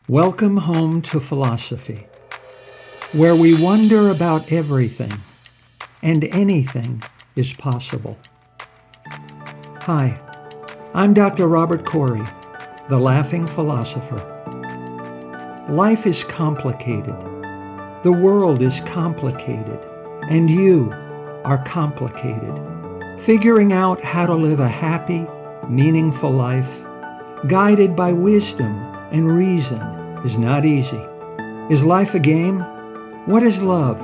Welcome home to philosophy, where we wonder about everything and anything is possible. Hi, I'm Dr. Robert Corey, the Laughing Philosopher. Life is complicated. The world is complicated, and you are complicated. Figuring out how to live a happy, meaningful life, guided by wisdom and reason, is not easy. Is life a game? What is love?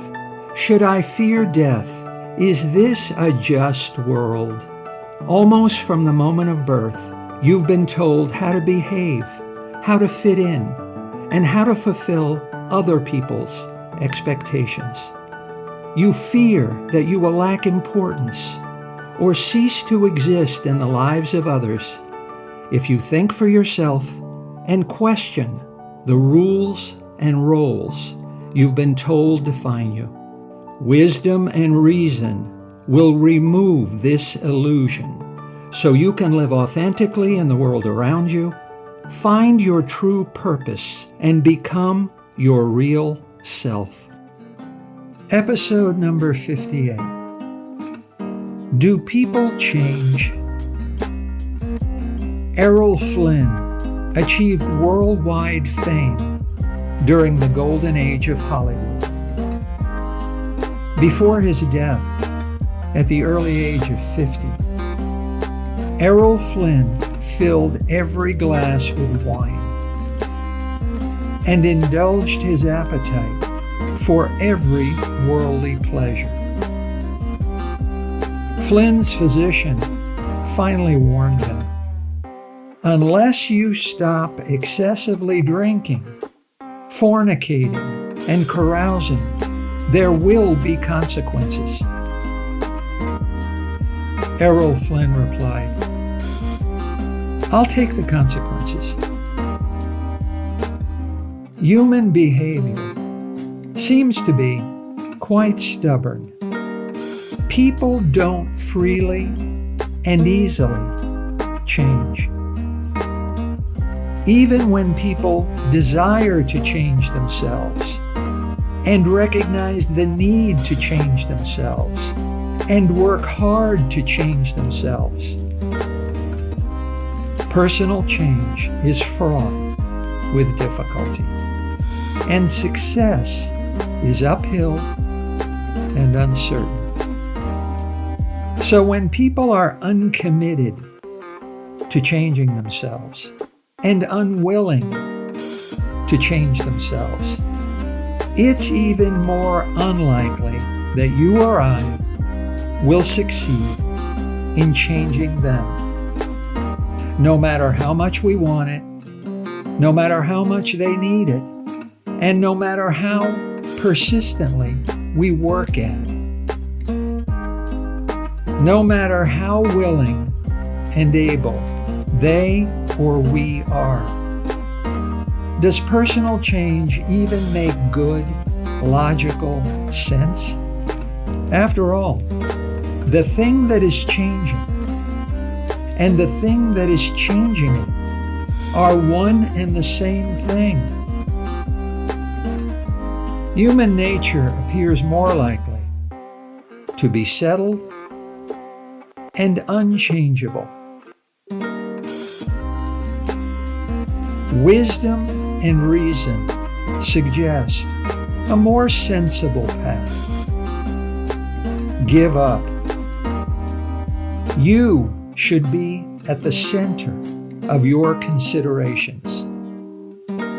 Should I fear death? Is this a just world? Almost from the moment of birth, you've been told how to behave, how to fit in, and how to fulfill other people's expectations. You fear that you will lack importance or cease to exist in the lives of others if you think for yourself and question the rules and roles you've been told define you. Wisdom and reason will remove this illusion so you can live authentically in the world around you, find your true purpose, and become your real self. Episode number 58. Do people change? Errol Flynn achieved worldwide fame during the golden age of Hollywood. Before his death, at the early age of 50, Errol Flynn filled every glass with wine and indulged his appetite for every worldly pleasure. Flynn's physician finally warned him, unless you stop excessively drinking, fornicating, and carousing, there will be consequences. Errol Flynn replied, I'll take the consequences. Human behavior seems to be quite stubborn. People don't freely and easily change. Even when people desire to change themselves and recognize the need to change themselves and work hard to change themselves, personal change is fraught with difficulty, and success is uphill and uncertain. So when people are uncommitted to changing themselves and unwilling to change themselves, it's even more unlikely that you or I will succeed in changing them. No matter how much we want it, no matter how much they need it, and no matter how persistently we work at it. No matter how willing and able they or we are. Does personal change even make good, logical sense? After all, the thing that is changing and the thing that is changing it are one and the same thing. Human nature appears more likely to be settled and unchangeable. Wisdom and reason suggest a more sensible path. Give up. You should be at the center of your considerations.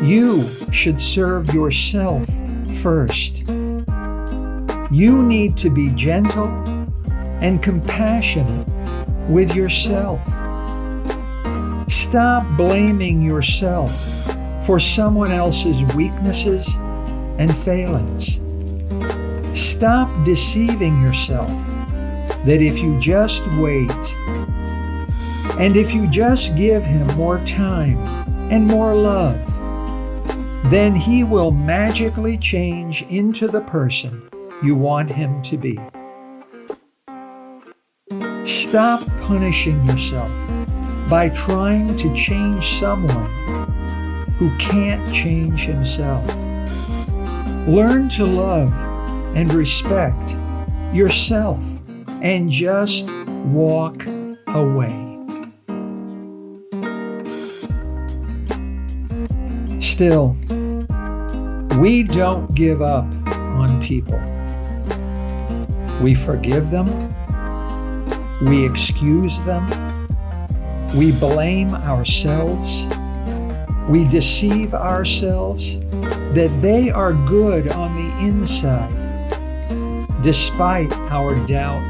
You should serve yourself first. You need to be gentle and compassionate with yourself. Stop blaming yourself for someone else's weaknesses and failings. Stop deceiving yourself that if you just wait, and if you just give him more time and more love, then he will magically change into the person you want him to be. Stop punishing yourself by trying to change someone who can't change himself. Learn to love and respect yourself and just walk away. Still, we don't give up on people. We forgive them. We excuse them. We blame ourselves. We deceive ourselves that they are good on the inside, despite our doubt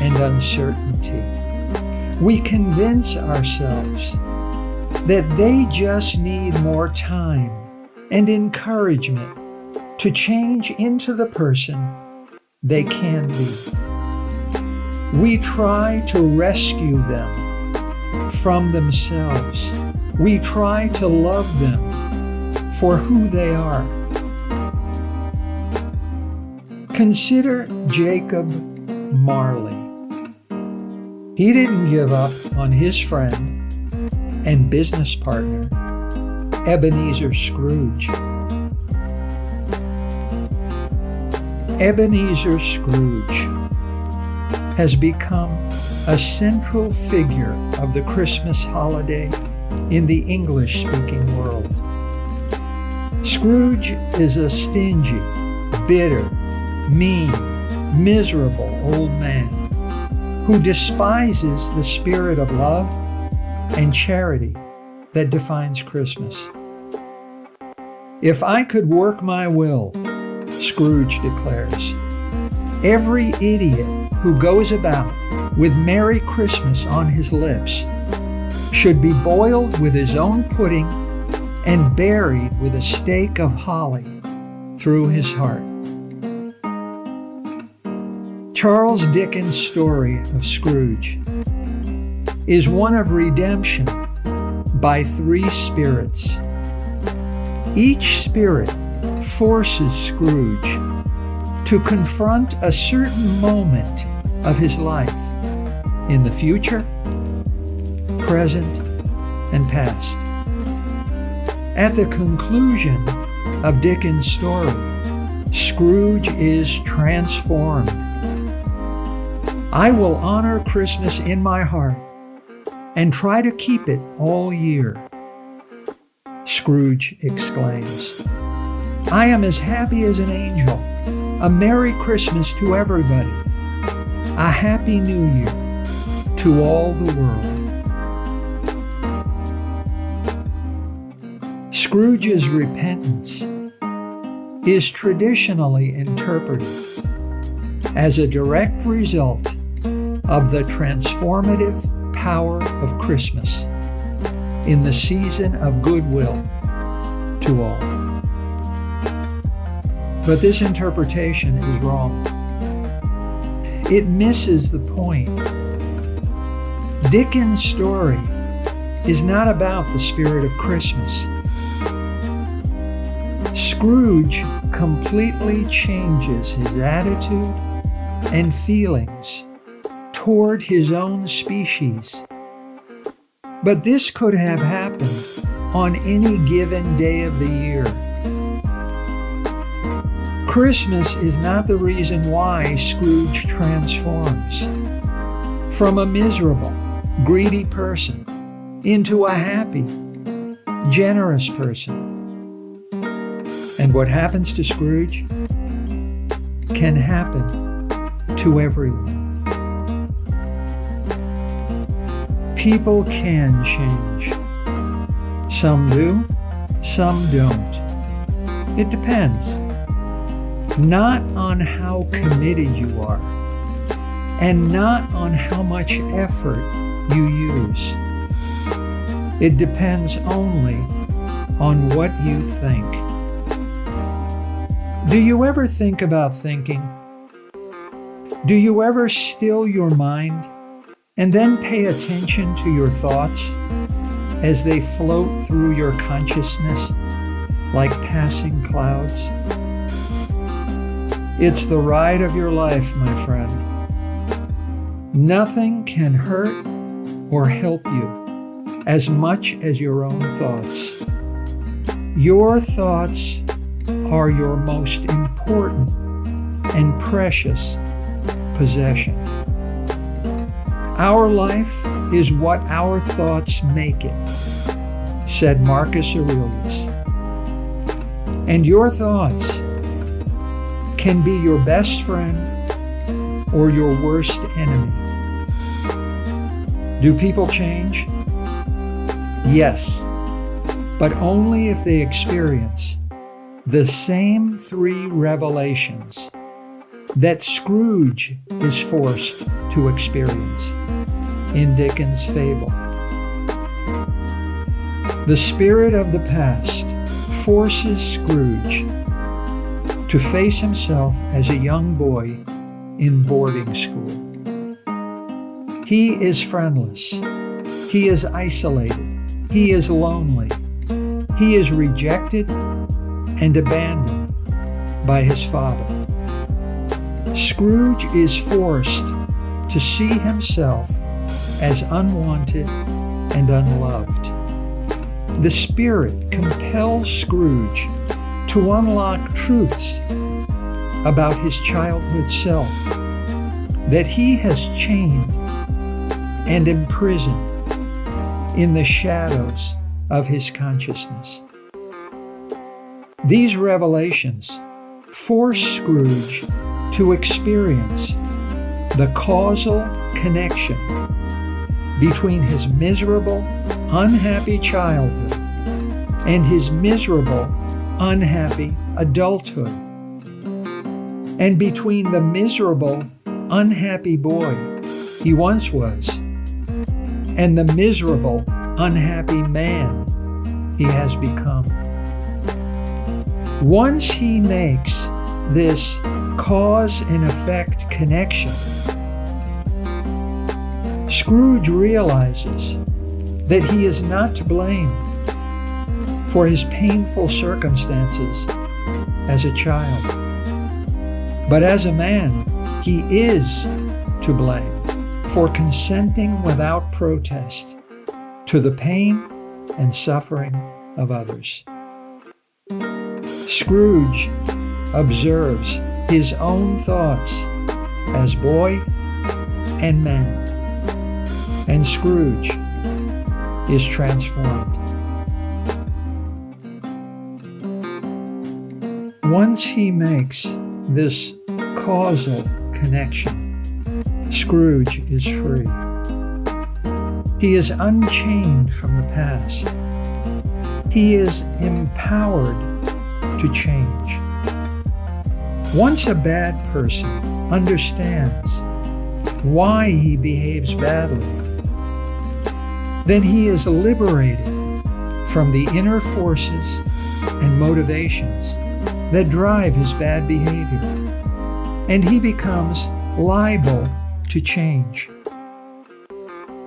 and uncertainty. We convince ourselves that they just need more time and encouragement to change into the person they can be. We try to rescue them from themselves. We try to love them for who they are. Consider Jacob Marley. He didn't give up on his friend and business partner, Ebenezer Scrooge. Ebenezer Scrooge has become a central figure of the Christmas holiday in the English-speaking world. Scrooge is a stingy, bitter, mean, miserable old man who despises the spirit of love and charity that defines Christmas. If I could work my will, Scrooge declares, every idiot who goes about with Merry Christmas on his lips should be boiled with his own pudding and buried with a stake of holly through his heart. Charles Dickens' story of Scrooge is one of redemption by three spirits. Each spirit forces Scrooge to confront a certain moment of his life in the future, present, and past. At the conclusion of Dickens' story, Scrooge is transformed. I will honor Christmas in my heart and try to keep it all year, Scrooge exclaims. I am as happy as an angel. A Merry Christmas to everybody. A Happy New Year to all the world. Scrooge's repentance is traditionally interpreted as a direct result of the transformative power of Christmas in the season of goodwill to all. But this interpretation is wrong. It misses the point. Dickens' story is not about the spirit of Christmas. Scrooge completely changes his attitude and feelings toward his own species. But this could have happened on any given day of the year. Christmas is not the reason why Scrooge transforms from a miserable, greedy person into a happy, generous person. And what happens to Scrooge can happen to everyone. People can change. Some do, some don't. It depends. Not on how committed you are, and not on how much effort you use. It depends only on what you think. Do you ever think about thinking? Do you ever still your mind and then pay attention to your thoughts as they float through your consciousness like passing clouds? It's the ride of your life, my friend. Nothing can hurt or help you as much as your own thoughts. Your thoughts are your most important and precious possession. Our life is what our thoughts make it, said Marcus Aurelius. And your thoughts can be your best friend or your worst enemy. Do people change? Yes, but only if they experience the same three revelations that Scrooge is forced to experience in Dickens' fable. The spirit of the past forces Scrooge to face himself as a young boy in boarding school. He is friendless. He is isolated. He is lonely. He is rejected and abandoned by his father. Scrooge is forced to see himself as unwanted and unloved. The Spirit compels Scrooge to unlock truths about his childhood self that he has chained and imprisoned in the shadows of his consciousness. These revelations force Scrooge to experience the causal connection between his miserable, unhappy childhood and his miserable, unhappy adulthood, and between the miserable, unhappy boy he once was and the miserable, unhappy man he has become. Once he makes this cause and effect connection, Scrooge realizes that he is not to blame for his painful circumstances as a child. But as a man, he is to blame for consenting without protest to the pain and suffering of others. Scrooge observes his own thoughts as boy and man, and Scrooge is transformed. Once he makes this causal connection, Scrooge is free. He is unchained from the past. He is empowered to change. Once a bad person understands why he behaves badly, then he is liberated from the inner forces and motivations that drive his bad behavior, and he becomes liable to change.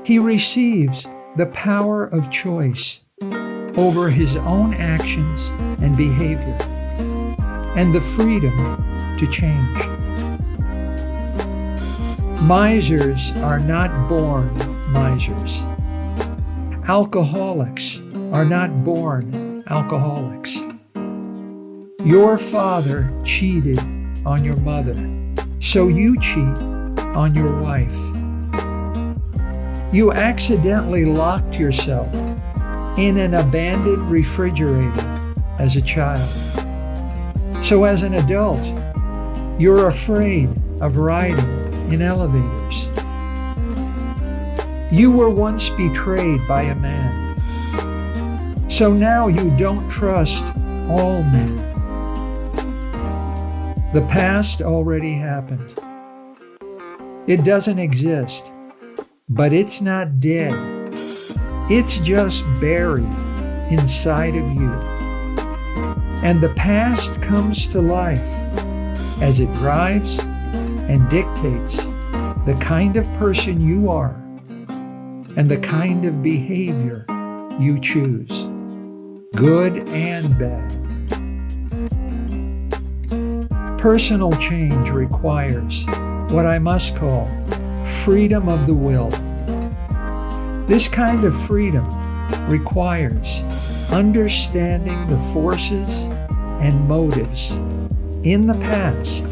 He receives the power of choice over his own actions and behavior, and the freedom to change. Misers are not born misers. Alcoholics are not born alcoholics. Your father cheated on your mother, so you cheat on your wife. You accidentally locked yourself in an abandoned refrigerator as a child. So as an adult, you're afraid of riding in elevators. You were once betrayed by a man, so now you don't trust all men. The past already happened. It doesn't exist, but it's not dead. It's just buried inside of you. And the past comes to life as it drives and dictates the kind of person you are and the kind of behavior you choose, good and bad. Personal change requires what I must call freedom of the will. This kind of freedom requires understanding the forces and motives in the past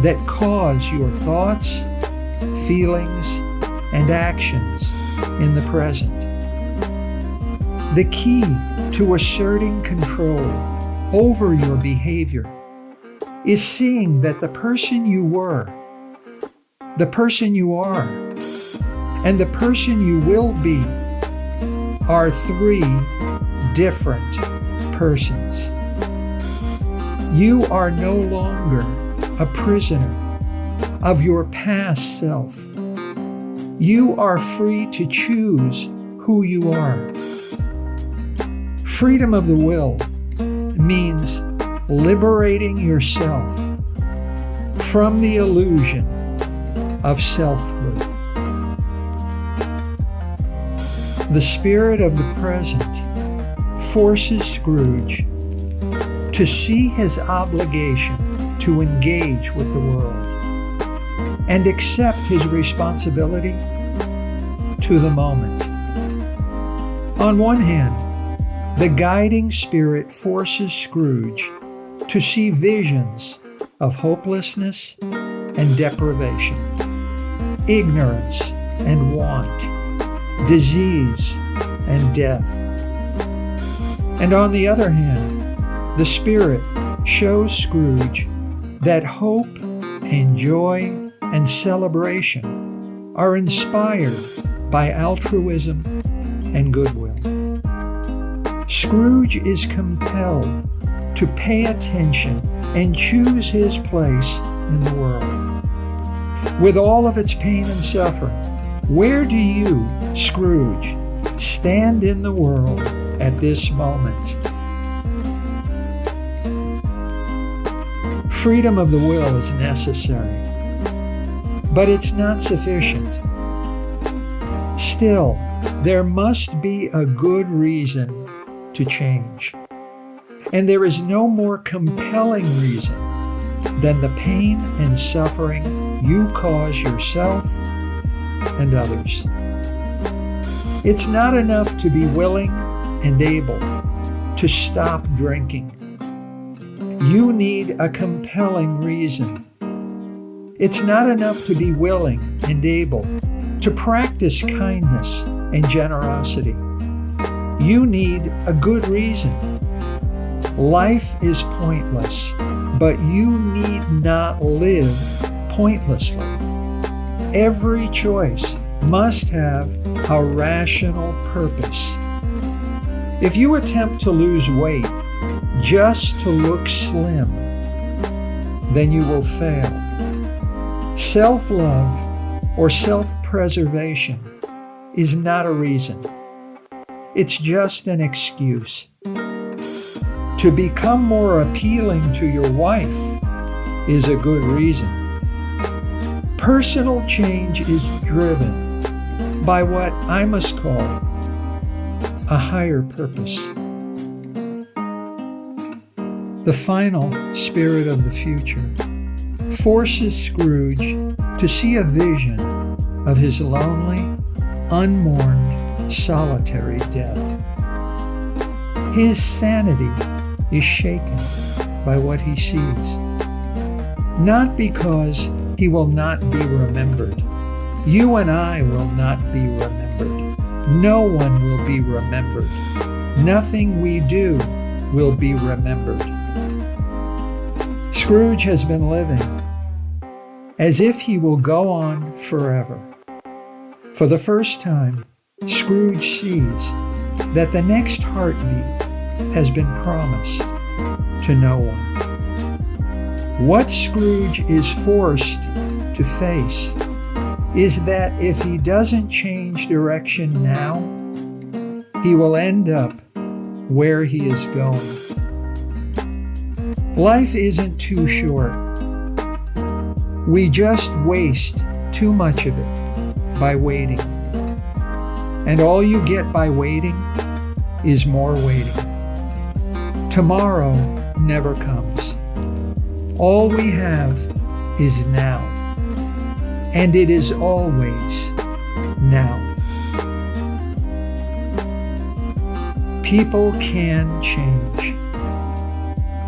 that cause your thoughts, feelings, and actions in the present. The key to asserting control over your behavior is seeing that the person you were, the person you are, and the person you will be are three different persons. You are no longer a prisoner of your past self. You are free to choose who you are. Freedom of the will means liberating yourself from the illusion of selfhood. The spirit of the present forces Scrooge to see his obligation to engage with the world and accept his responsibility to the moment. On one hand, the guiding spirit forces Scrooge to see visions of hopelessness and deprivation, ignorance and want, disease and death. And on the other hand, the Spirit shows Scrooge that hope and joy and celebration are inspired by altruism and goodwill. Scrooge is compelled to pay attention and choose his place in the world. With all of its pain and suffering, where do you, Scrooge, stand in the world at this moment? Freedom of the will is necessary, but it's not sufficient. Still, there must be a good reason to change. And there is no more compelling reason than the pain and suffering you cause yourself and others. It's not enough to be willing and able to stop drinking. You need a compelling reason. It's not enough to be willing and able to practice kindness and generosity. You need a good reason. Life is pointless, but you need not live pointlessly. Every choice must have a rational purpose. If you attempt to lose weight just to look slim, then you will fail. Self-love or self-preservation is not a reason. It's just an excuse. To become more appealing to your wife is a good reason. Personal change is driven by what I must call a higher purpose. The final spirit of the future forces Scrooge to see a vision of his lonely, unmourned, solitary death. His sanity is shaken by what he sees. Not because he will not be remembered. You and I will not be remembered. No one will be remembered. Nothing we do will be remembered. Scrooge has been living as if he will go on forever. For the first time, Scrooge sees that the next heartbeat has been promised to no one. What Scrooge is forced to face is that if he doesn't change direction now, he will end up where he is going. Life isn't too short. We just waste too much of it by waiting. And all you get by waiting is more waiting. Tomorrow never comes. All we have is now, and it is always now. People can change.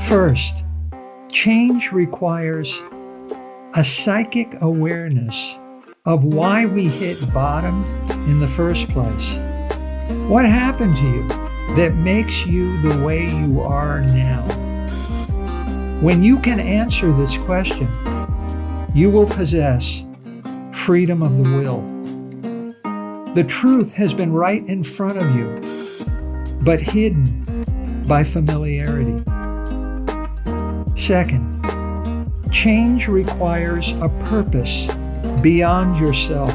First, change requires a psychic awareness of why we hit bottom in the first place. What happened to you that makes you the way you are now? When you can answer this question, you will possess freedom of the will. The truth has been right in front of you, but hidden by familiarity. Second, change requires a purpose beyond yourself.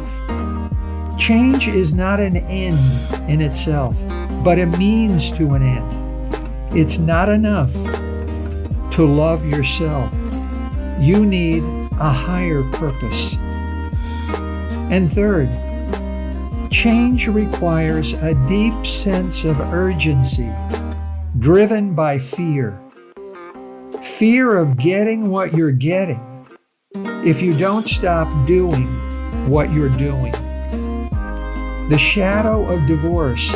Change is not an end in itself, but a means to an end. It's not enough to love yourself. You need a higher purpose. And third, change requires a deep sense of urgency, driven by fear. Fear of getting what you're getting if you don't stop doing what you're doing. The shadow of divorce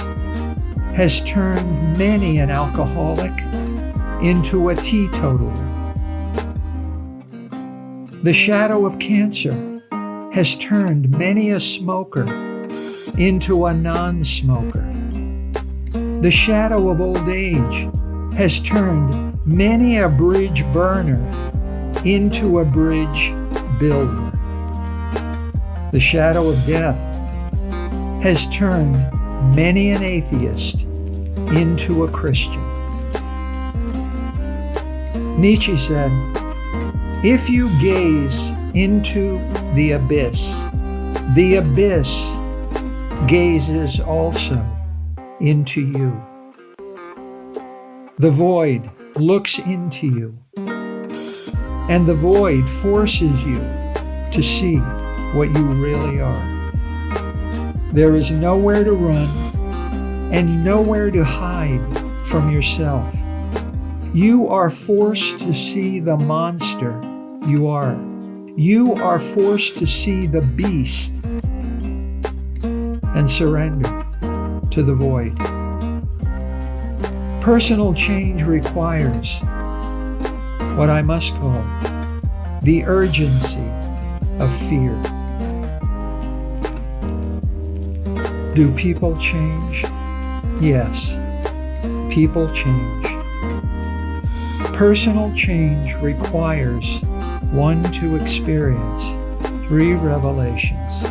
has turned many an alcoholic into a teetotaler. The shadow of cancer has turned many a smoker into a non-smoker. The shadow of old age has turned many a bridge burner into a bridge builder. The shadow of death has turned many an atheist into a Christian. Nietzsche said, "If you gaze into the abyss gazes also into you." The void looks into you, and the void forces you to see what you really are. There is nowhere to run and nowhere to hide from yourself. You are forced to see the monster you are. You are forced to see the beast and surrender to the void. Personal change requires what I must call the urgency of fear. Do people change? Yes, people change. Personal change requires one to experience 3 revelations.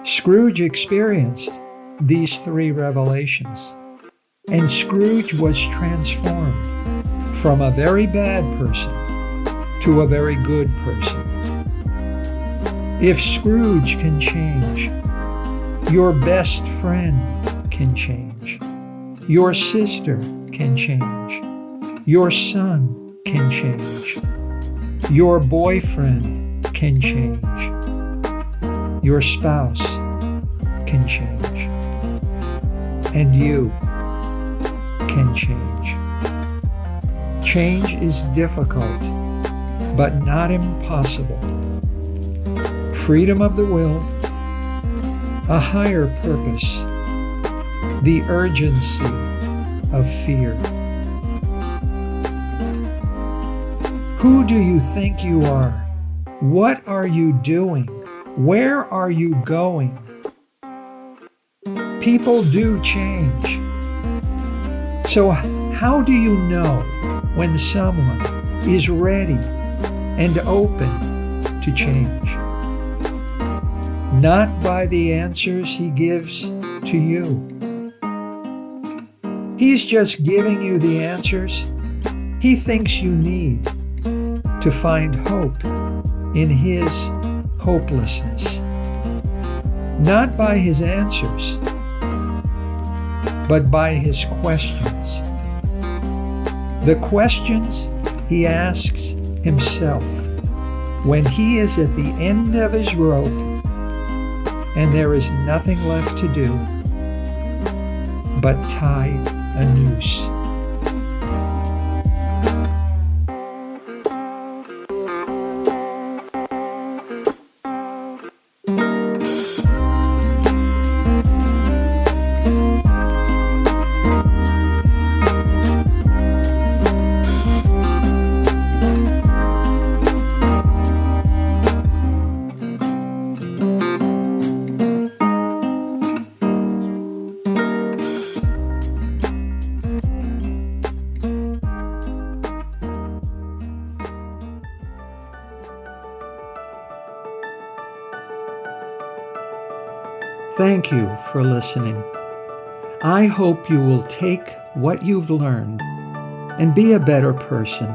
Scrooge experienced these 3 revelations, and Scrooge was transformed from a very bad person to a very good person. If Scrooge can change, your best friend can change. Your sister can change. Your son can change. Your boyfriend can change. Your spouse can change. And you can change. Change is difficult, but not impossible. Freedom of the will, a higher purpose, the urgency of fear. Who do you think you are? What are you doing? Where are you going? People do change. So how do you know when someone is ready and open to change? Not by the answers he gives to you. He's just giving you the answers he thinks you need to find hope in his hopelessness. Not by his answers, but by his questions. The questions he asks himself when he is at the end of his rope and there is nothing left to do but tie a noose. Thank you for listening. I hope you will take what you've learned and be a better person.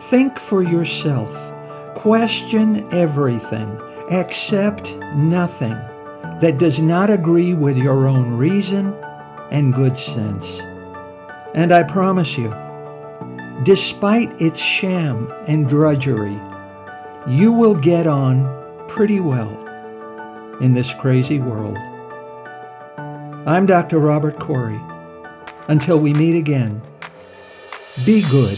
Think for yourself. Question everything. Accept nothing that does not agree with your own reason and good sense. And I promise you, despite its sham and drudgery, you will get on pretty well in this crazy world. I'm Dr. Robert Corey. Until we meet again, be good.